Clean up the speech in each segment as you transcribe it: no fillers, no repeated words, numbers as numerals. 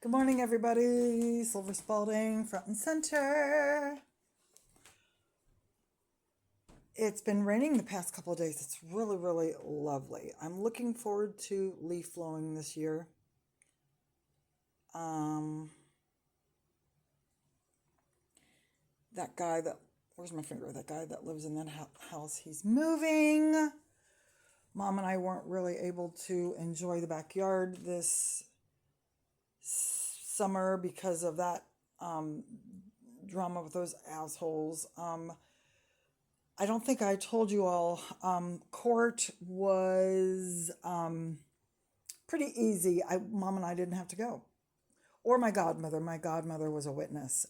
Good morning, everybody. Silver Spalding, front and center. It's been raining the past couple of days. It's really, really lovely. I'm looking forward to leaf blowing this year. Um, that guy that, where's my finger? That guy that lives in that house, he's moving. Mom and I weren't really able to enjoy the backyard this summer because of that drama with those assholes. I don't think I told you all. Court was pretty easy. Mom and I didn't have to go, or my godmother. My godmother was a witness.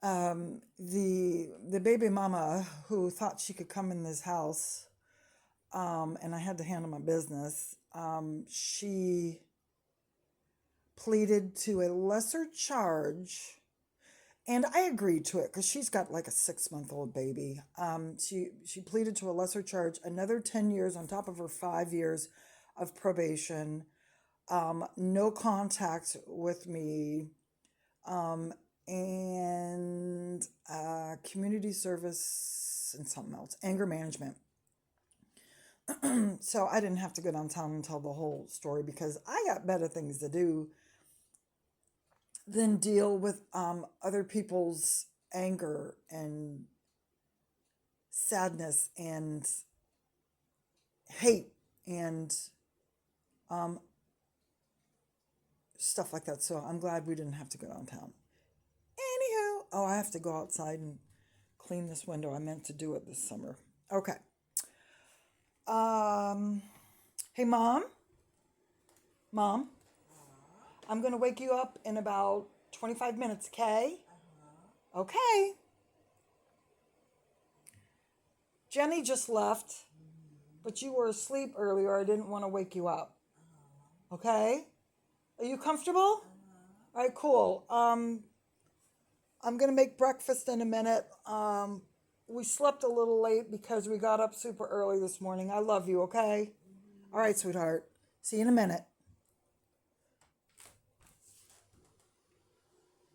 The baby mama who thought she could come in this house, and I had to handle my business. She pleaded to a lesser charge. And I agreed to it because she's got like a 6-month-old baby. She pleaded to a lesser charge, another 10 years on top of her 5 years of probation, no contact with me, and community service and something else, anger management. So I didn't have to go downtown and tell the whole story because I got better things to do than deal with other people's anger and sadness and hate and um, stuff like that. So I'm glad we didn't have to go downtown. Anywho, oh, I have to go outside and clean this window. I meant to do it this summer. Okay. Hey, Mom, I'm going to wake you up in about 25 minutes, okay? Okay. Jenny just left, but you were asleep earlier. I didn't want to wake you up. Okay? Are you comfortable? All right, cool. I'm going to make breakfast in a minute. We slept a little late because we got up super early this morning. I love you, okay? All right, sweetheart. See you in a minute.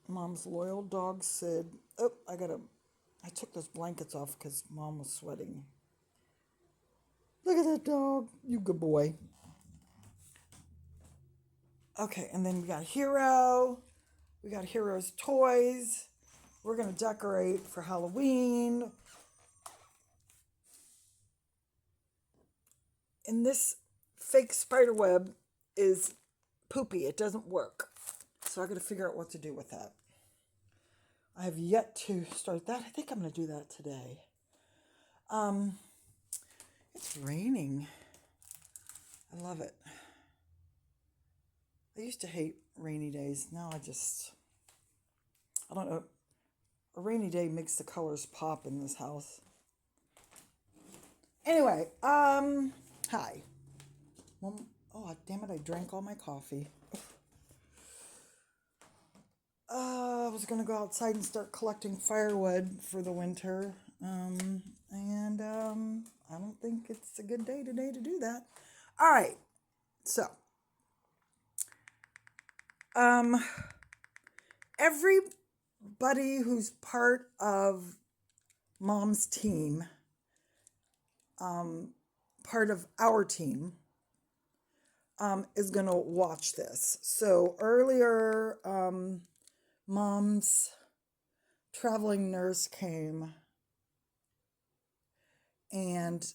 Mom's loyal dog, Sid. Oh, I took those blankets off because Mom was sweating. Look at that dog. You good boy. Okay, and then we got Hero. We got Hero's toys. We're going to decorate for Halloween. And this fake spider web is poopy. It doesn't work. So I got to figure out what to do with that. I have yet to start that. I think I'm going to do that today. It's raining. I love it. I used to hate rainy days. Now I don't know. A rainy day makes the colors pop in this house. Anyway, hi. Well, oh, damn it, I drank all my coffee. I was going to go outside and start collecting firewood for the winter. I don't think it's a good day today to do that. All right. So, everybody who's part of Mom's team, part of our team, is going to watch this. So earlier, Mom's traveling nurse came and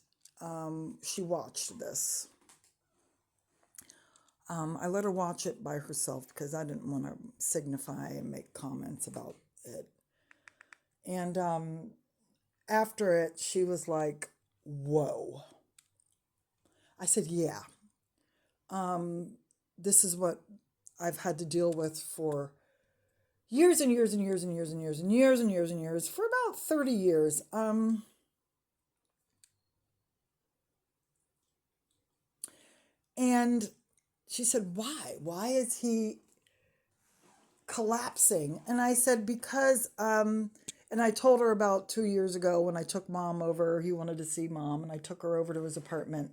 she watched this. I let her watch it by herself because I didn't want to signify and make comments about it. And after it, she was like, whoa. I said, yeah. This is what I've had to deal with for years and years and years and years and years and years and years and years for about 30 years. And she said, why? Why is he collapsing? And I said, because, and I told her about 2 years ago when I took Mom over, he wanted to see Mom, and I took her over to his apartment.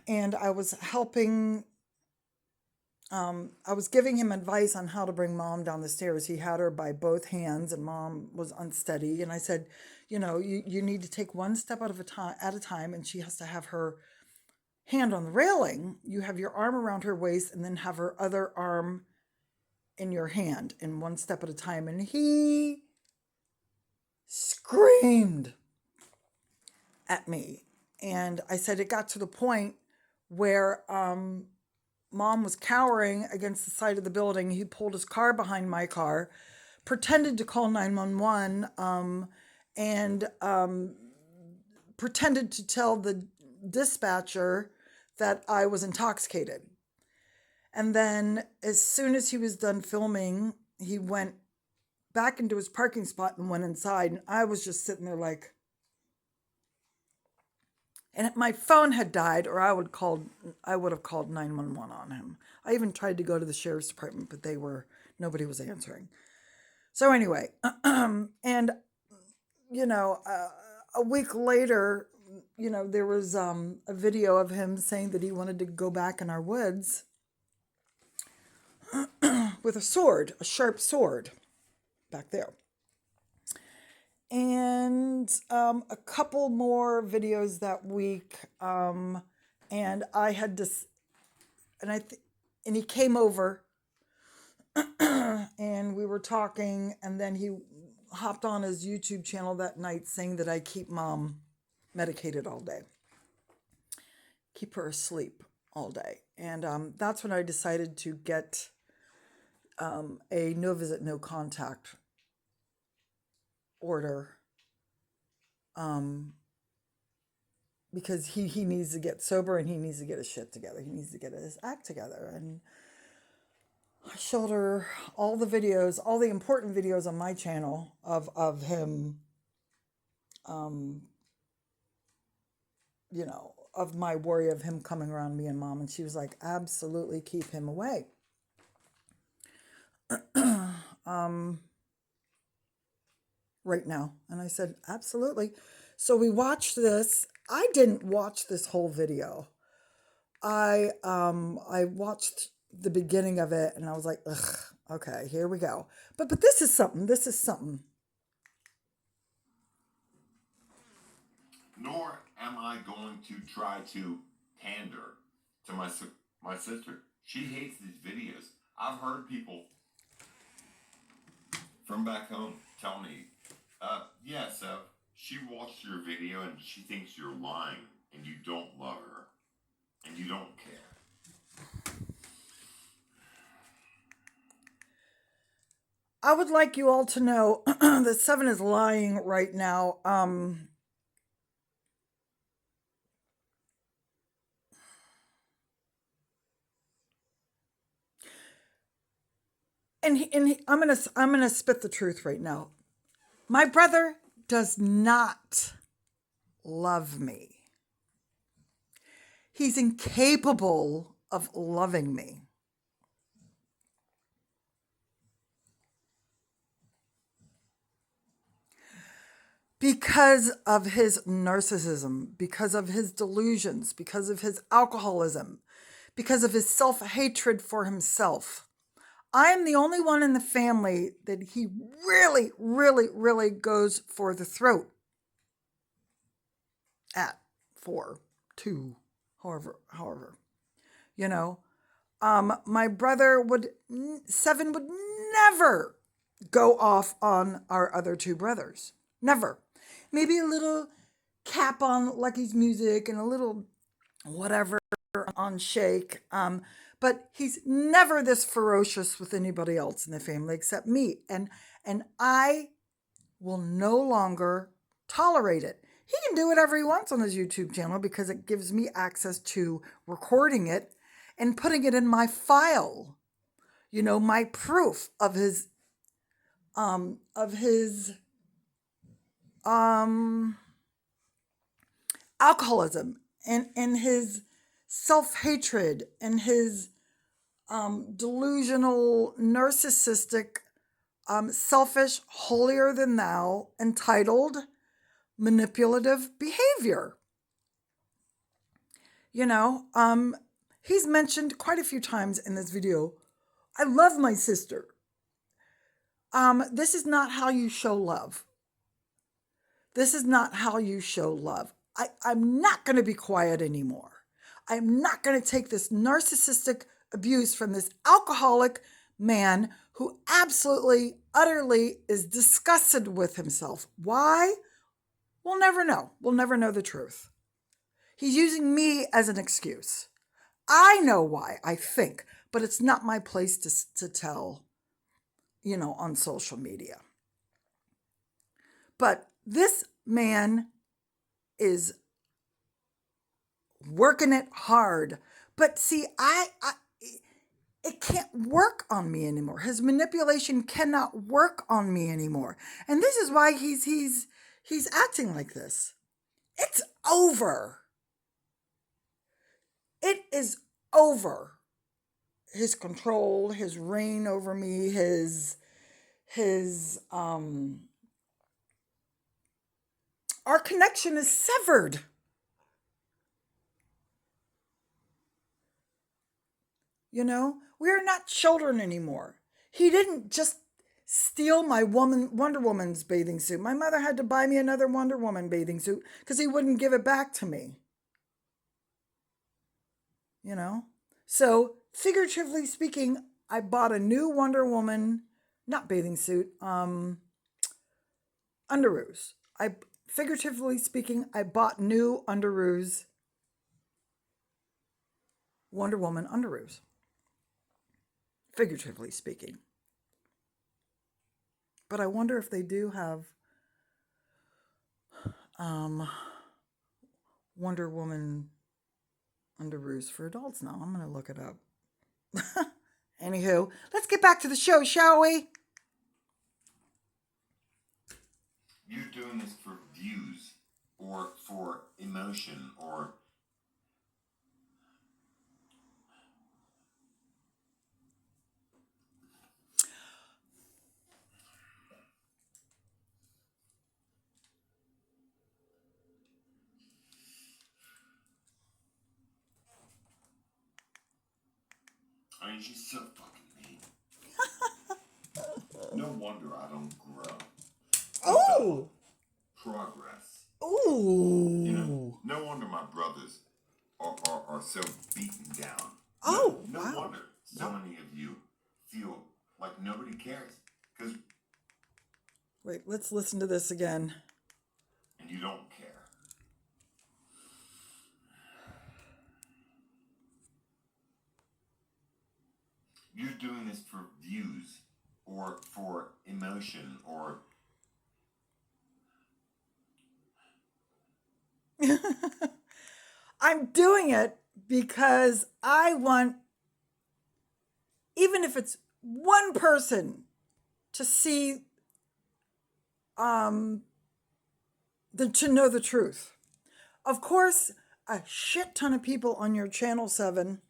And I was helping I was giving him advice on how to bring mom down the stairs. He had her by both hands, and mom was unsteady. And I said, you need to take one step at a time, and she has to have her hand on the railing. You have your arm around her waist, and then have her other arm in your hand, and one step at a time. And he screamed at me. And I said it got to the point where mom was cowering against the side of the building. He pulled his car behind my car, pretended to call 911, and pretended to tell the dispatcher that I was intoxicated. And then as soon as he was done filming, he went back into his parking spot and went inside. And I was just sitting there like, and my phone had died, or I would have called 911 on him. I even tried to go to the sheriff's department, but nobody was answering. So anyway, and a week later, there was a video of him saying that he wanted to go back in our woods with a sharp sword back there. And a couple more videos that week, and I had this, and he came over, and we were talking, and then he hopped on his YouTube channel that night saying that I keep mom medicated all day, keep her asleep all day, and that's when I decided to get a no visit, no contact order, because he needs to get sober, and he needs to get his shit together. He needs to get his act together. And I showed her all the videos, all the important videos on my channel of him, of my worry of him coming around me and mom. And she was like, absolutely keep him away. Right now. And I said, absolutely. So we watched this. I didn't watch this whole video. I watched the beginning of it, and I was like, ugh, okay, here we go. But this is something. Nor am I going to try to pander to my sister. She hates these videos. I've heard people from back home tell me, yeah, Seth, she watched your video and she thinks you're lying and you don't love her and you don't care. I would like you all to know that Seven is lying right now. I'm gonna spit the truth right now. My brother does not love me. He's incapable of loving me. Because of his narcissism, because of his delusions, because of his alcoholism, because of his self-hatred for himself. I am the only one in the family that he really, really, really goes for the throat at, for, to, however. My brother Seven would never go off on our other two brothers. Never. Maybe a little cap on Lucky's music and a little whatever on Shake. But he's never this ferocious with anybody else in the family except me. And I will no longer tolerate it. He can do whatever he wants on his YouTube channel because it gives me access to recording it and putting it in my file. My proof of his alcoholism and his self-hatred and his delusional, narcissistic, selfish, holier than thou, entitled, manipulative behavior. He's mentioned quite a few times in this video, I love my sister. This is not how you show love. This is not how you show love. I'm not going to be quiet anymore. I'm not going to take this narcissistic abuse from this alcoholic man who absolutely, utterly is disgusted with himself. Why? We'll never know. We'll never know the truth. He's using me as an excuse. I know why, I think, but it's not my place to tell, on social media. But this man is working it hard. But see, it can't work on me anymore. His manipulation cannot work on me anymore. And this is why he's acting like this. It's over. It is over. His control, his reign over me, our connection is severed. We are not children anymore. He didn't just steal my Wonder Woman's bathing suit. My mother had to buy me another Wonder Woman bathing suit because he wouldn't give it back to me. So figuratively speaking, I bought a new Wonder Woman, not bathing suit, underoos. Figuratively speaking, I bought new underoos, Wonder Woman underoos. Figuratively speaking. But I wonder if they do have Wonder Woman underoos for adults now. I'm going to look it up. Anywho, let's get back to the show, shall we? You're doing this for views or for emotion or... I mean, she's so fucking mean. No wonder I don't grow. Oh! Progress. Ooh! No wonder my brothers are so beaten down. Oh, no wow. wonder so many of you feel like nobody cares. Wait, let's listen to this again. And you don't care. You're doing this for views or for emotion or... I'm doing it because I want, even if it's one person, to see, to know the truth. Of course, a shit ton of people on your channel 7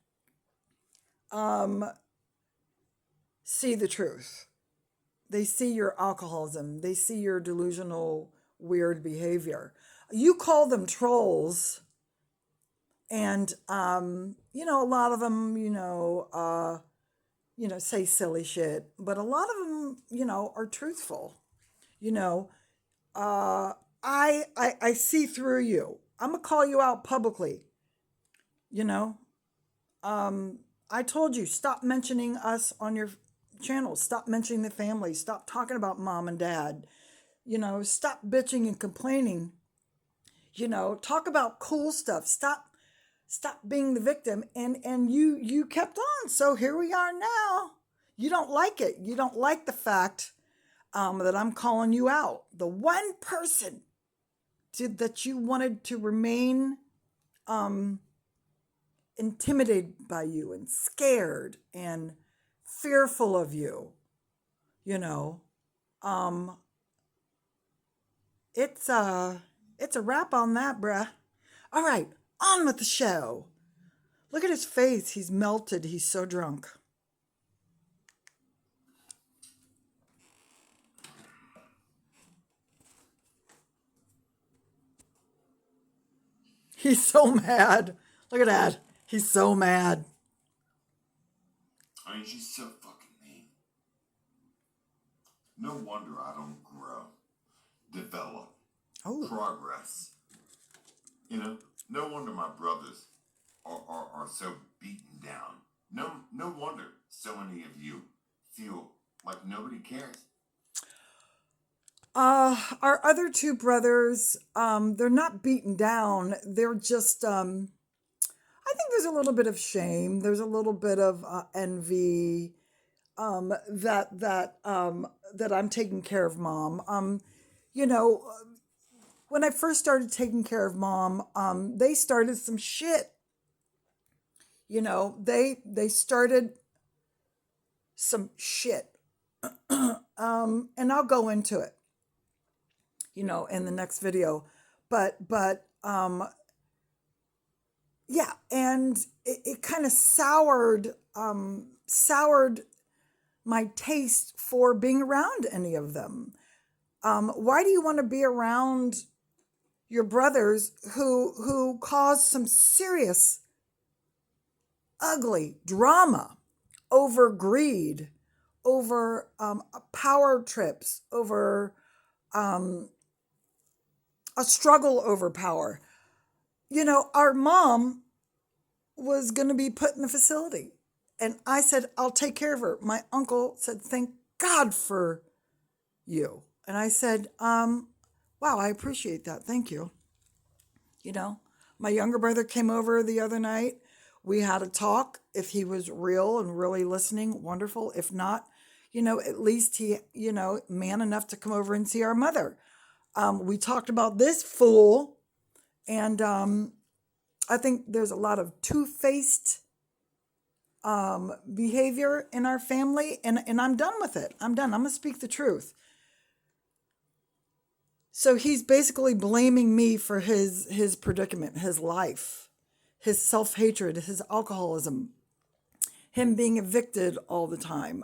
see the truth. They see your alcoholism. They see your delusional, weird behavior. You call them trolls, and a lot of them, say silly shit, but a lot of them, are truthful. I see through you. I'm gonna call you out publicly. I told you, stop mentioning us on your channel. Stop mentioning the family. Stop talking about mom and dad. Stop bitching and complaining. Talk about cool stuff. Stop being the victim. And you kept on. So here we are now. You don't like it. You don't like the fact that I'm calling you out. The one person that you wanted to remain intimidated by you and scared and fearful of you, it's a wrap on that, bruh. All right, on with the show. Look at his face. He's melted. He's so drunk. He's so mad. Look at that. He's so mad. I mean, she's so fucking mean. No wonder I don't grow, develop, Oh, progress. You know, no wonder my brothers are so beaten down. No wonder so many of you feel like nobody cares. our other two brothers, they're not beaten down. They're just, I think there's a little bit of shame. There's a little bit of envy, that I'm taking care of mom. You know, when I first started taking care of mom, they started some shit. You know, they started some shit. And I'll go into it, you know, in the next video. But yeah, and it kind of soured my taste for being around any of them. Why do you want to be around your brothers who caused some serious, ugly drama over greed, over power trips, over a struggle over power? You know, our mom was going to be put in the facility. And I said, I'll take care of her. My uncle said, thank God for you. And I said, wow, I appreciate that. Thank you. You know, my younger brother came over the other night. We had a talk. If he was real and really listening, wonderful. If not, you know, at least he, you know, man enough to come over and see our mother. We talked about this fool. And I think there's a lot of two-faced behavior in our family. And I'm done with it. I'm done. I'm going to speak the truth. So he's basically blaming me for his predicament, his life, his self-hatred, his alcoholism, him being evicted all the time.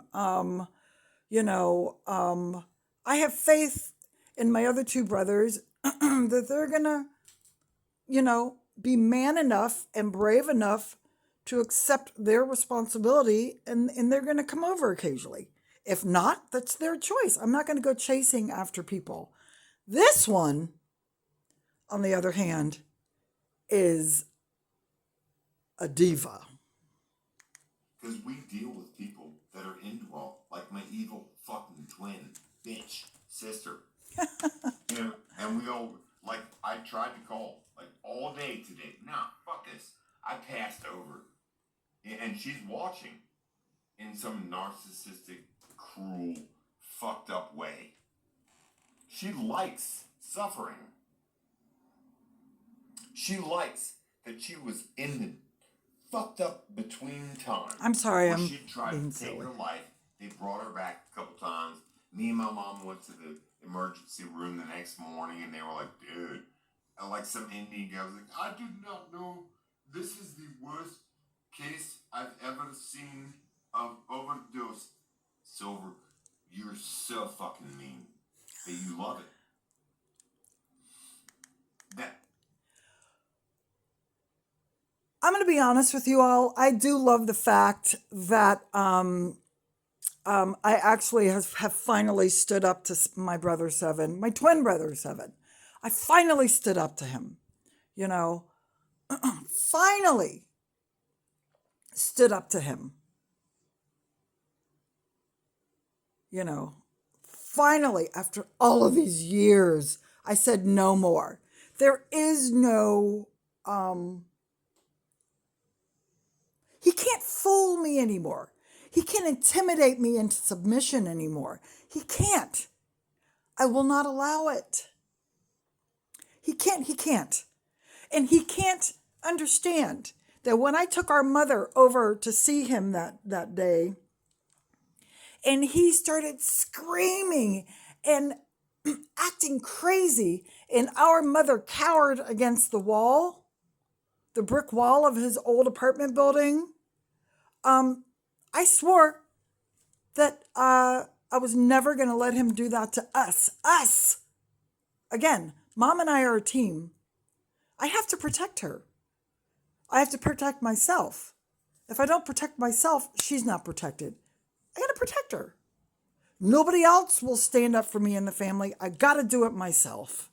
You know, I have faith in my other two brothers that they're going to, you know, be man enough and brave enough to accept their responsibility, and they're going to come over occasionally. If not, that's their choice. I'm not going to go chasing after people. This one, on the other hand, is a diva. Because we deal with people that are into all, like my evil fucking twin, bitch, sister. You know, and we all, like, I tried to call, like, all day today. Nah, fuck this. I passed over. And she's watching in some narcissistic, cruel, fucked up way. She likes suffering. She likes that she was in the fucked up between times. I'm sorry, where I'm she tried being to take silly. her life. They brought her back a couple times. Me and my mom went to the emergency room the next morning, and they were like, dude, like some Indian guy was like, I do not know. This is the worst case I've ever seen of overdose. Silver, you're so fucking mean that you love it. That I'm going to be honest with you all. I do love the fact that I actually have finally stood up to my brother Seven, my twin brother Seven. I finally stood up to him, you know, finally stood up to him, you know, finally, after all of these years, I said no more. There is no, he can't fool me anymore. He can't intimidate me into submission anymore. He can't. I will not allow it. He can't. And he can't understand that when I took our mother over to see him that day, and he started screaming and acting crazy, and our mother cowered against the wall, the brick wall of his old apartment building, I swore that I was never going to let him do that to us. Us! Again, Mom and I are a team. I have to protect her. I have to protect myself. If I don't protect myself, she's not protected. I got to protect her. Nobody else will stand up for me in the family. I got to do it myself.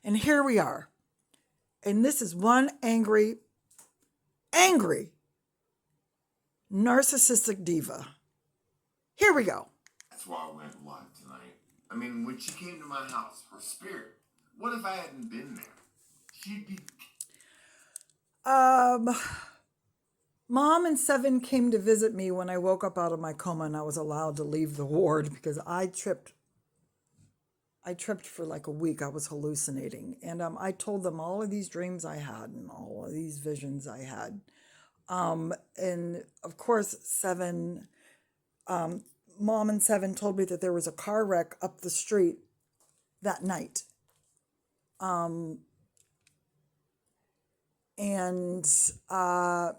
And here we are. And this is one angry, narcissistic diva. Here we go. That's why I went live tonight. I mean, when she came to my house, her spirit, what if I hadn't been there? She'd be... Mom and Seven came to visit me when I woke up out of my coma and I was allowed to leave the ward because I tripped for like a week. I was hallucinating. And I told them all of these dreams I had and all of these visions I had. And of course, Mom and Seven told me that there was a car wreck up the street that night.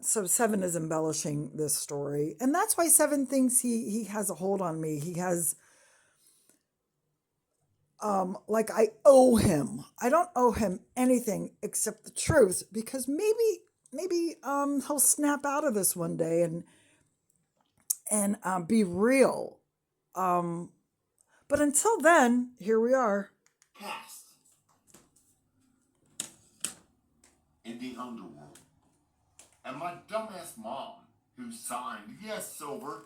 So Seven is embellishing this story. And that's why Seven thinks he has a hold on me. He has, like I owe him. I don't owe him anything except the truth because maybe he'll snap out of this one day and be real. But until then, here we are. Cast in the underworld. And my dumbass mom, who signed, yes, Silver,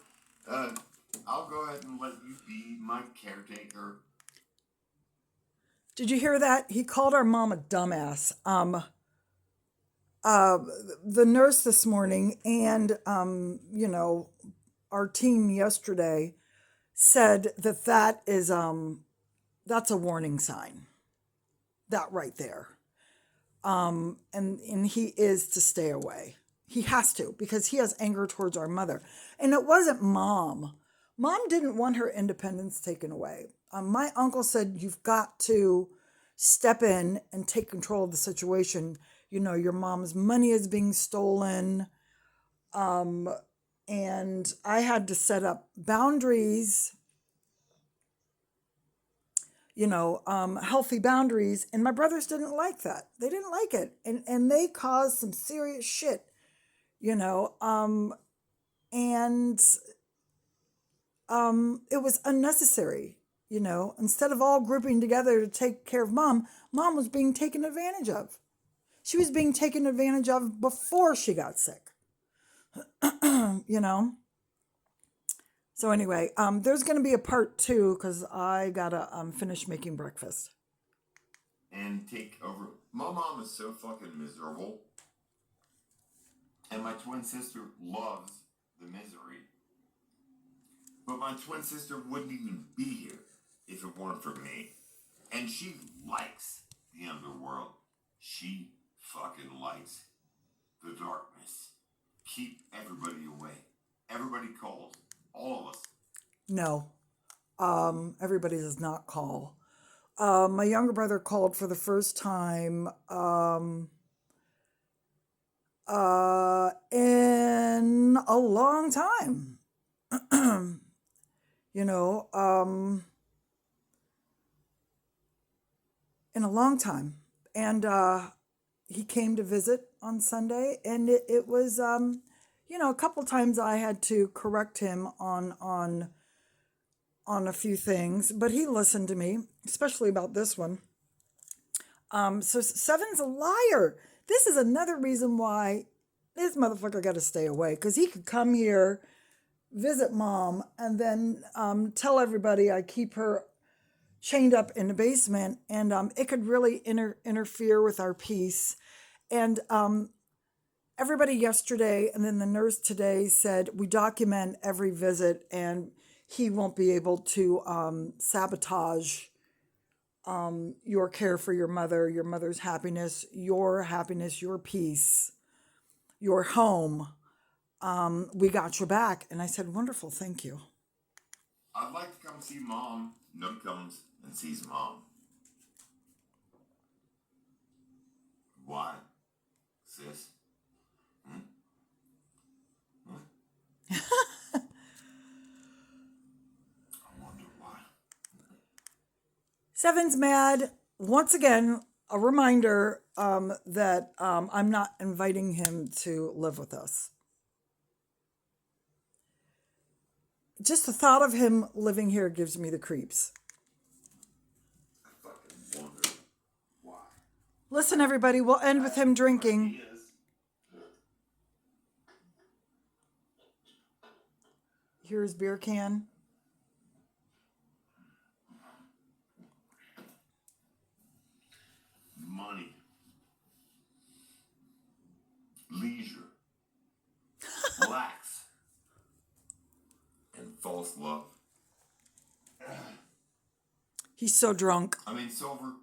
I'll go ahead and let you be my caretaker. Did you hear that? He called our mom a dumbass. The nurse this morning and, our team yesterday said that is, that's a warning sign. That right there. And he is to stay away. He has to because he has anger towards our mother. And it wasn't Mom. Mom didn't want her independence taken away. My uncle said, you've got to step in and take control of the situation. You know, your mom's money is being stolen. And I had to set up boundaries, healthy boundaries. And my brothers didn't like that. They didn't like it. And they caused some serious shit, and it was unnecessary, instead of all grouping together to take care of Mom was being taken advantage of. She was being taken advantage of before she got sick, So anyway, there's going to be a part 2 because I got to finish making breakfast. And take over. My mom is so fucking miserable. And my twin sister loves the misery. But my twin sister wouldn't even be here if it weren't for me. And she likes the underworld. She fucking likes the darkness. Keep everybody away. Everybody calls. All of us. No. Everybody does not call. My younger brother called for the first time in a long time. In a long time. And he came to visit on Sunday, and it was, a couple times I had to correct him on a few things, but he listened to me, especially about this one. So Seven's a liar. This is another reason why this motherfucker got to stay away, because he could come here, visit Mom, and then tell everybody I keep her chained up in the basement, and it could really interfere with our peace. And everybody yesterday and then the nurse today said we document every visit, and he won't be able to sabotage your care for your mother's happiness, your peace, your home. We got your back. And I said, wonderful, thank you. I'd like to come see Mom. No comes and sees Mom. Why, sis? I wonder why. Seven's mad once again a reminder that I'm not inviting him to live with us. Just the thought of him living here gives me the creeps. I fucking wonder why. Listen, everybody, we'll end with him drinking. He is. Here's beer can. Money. Leisure. Relax. And false love. He's so drunk. I mean, Silver,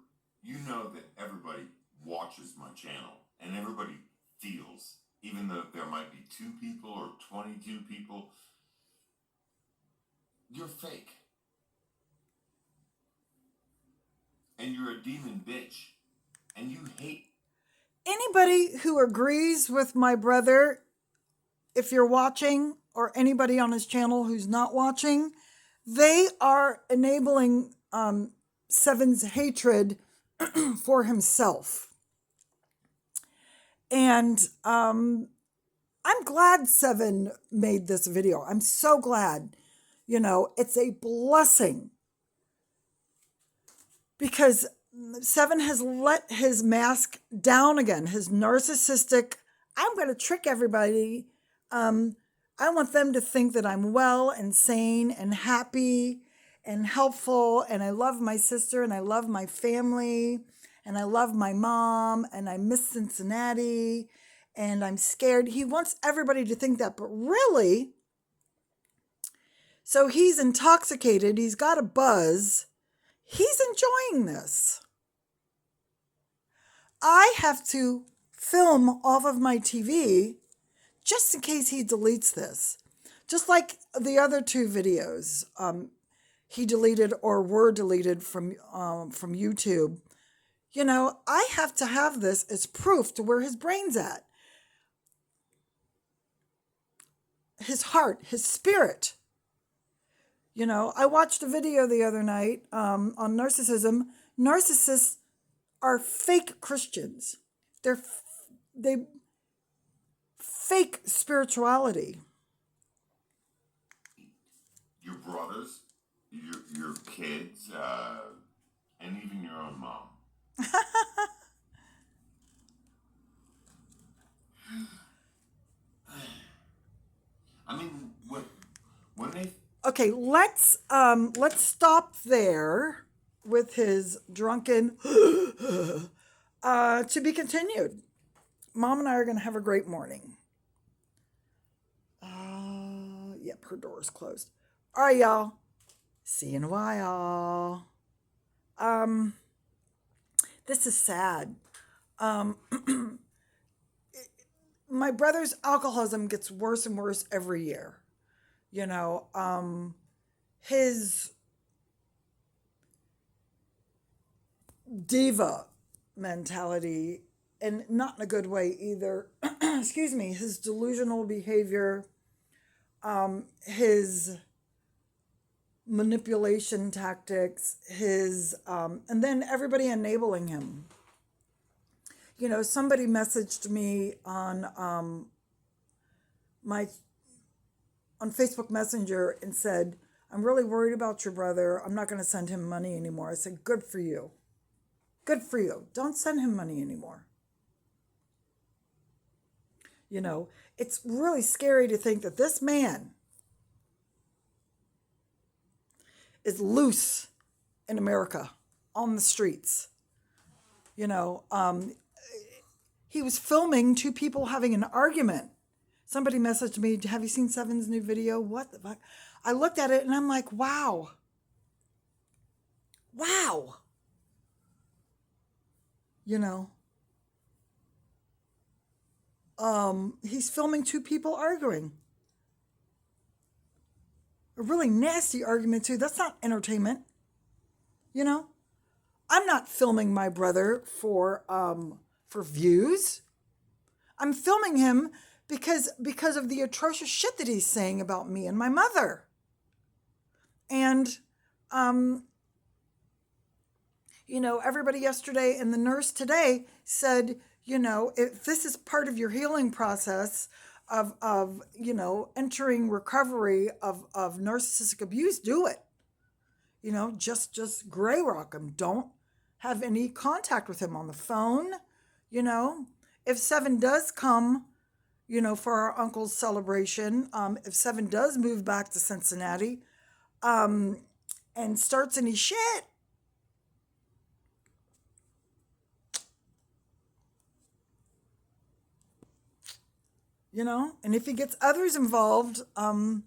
you know that everybody watches my channel and everybody feels, even though there might be 2 people or 22 people, you're fake. And you're a demon bitch. And you hate. Anybody who agrees with my brother, if you're watching, or anybody on his channel who's not watching, they are enabling Seven's hatred for himself. And I'm glad Seven made this video. I'm so glad. You know, it's a blessing. Because Seven has let his mask down again. His narcissistic, I'm going to trick everybody. I want them to think that I'm well and sane and happy and helpful. And I love my sister and I love my family. And I love my mom. And I miss Cincinnati. And I'm scared. He wants everybody to think that. But really, so he's intoxicated. He's got a buzz. He's enjoying this. I have to film off of my TV just in case he deletes this. Just like the other 2 videos he deleted or were deleted from YouTube. You know, I have to have this as proof to where his brain's at. His heart, his spirit. You know, I watched a video the other night on narcissism. Narcissists are fake Christians. They fake spirituality. Your brothers, your kids, and even your own mom. I mean, when they... Okay, let's stop there with his drunken to be continued. Mom and I are going to have a great morning. Yep, her door is closed. All right, y'all. See you in a while. This is sad. My brother's alcoholism gets worse and worse every year. You know, his diva mentality, and not in a good way either. Excuse me, his delusional behavior, his manipulation tactics, his, and then everybody enabling him. You know, somebody messaged me on on Facebook Messenger and said, I'm really worried about your brother. I'm not going to send him money anymore. I said, good for you. Good for you. Don't send him money anymore. You know, it's really scary to think that this man is loose in America on the streets. You know, he was filming 2 people having an argument. Somebody messaged me, have you seen Seven's new video? What the fuck? I looked at it and I'm like, wow. Wow. You know. He's filming 2 people arguing. A really nasty argument too. That's not entertainment. You know? I'm not filming my brother for views. I'm filming him because of the atrocious shit that he's saying about me and my mother. And, everybody yesterday and the nurse today said, if this is part of your healing process of entering recovery of narcissistic abuse, do it. Just gray rock him. Don't have any contact with him on the phone. If Seven does come, for our uncle's celebration, if Seven does move back to Cincinnati, and starts any shit, and if he gets others involved, I'm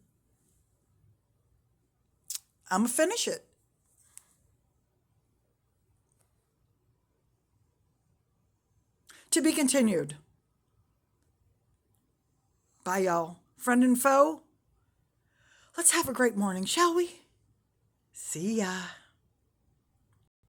gonna finish it. To be continued. Bye, y'all. Friend and foe, let's have a great morning, shall we? See ya.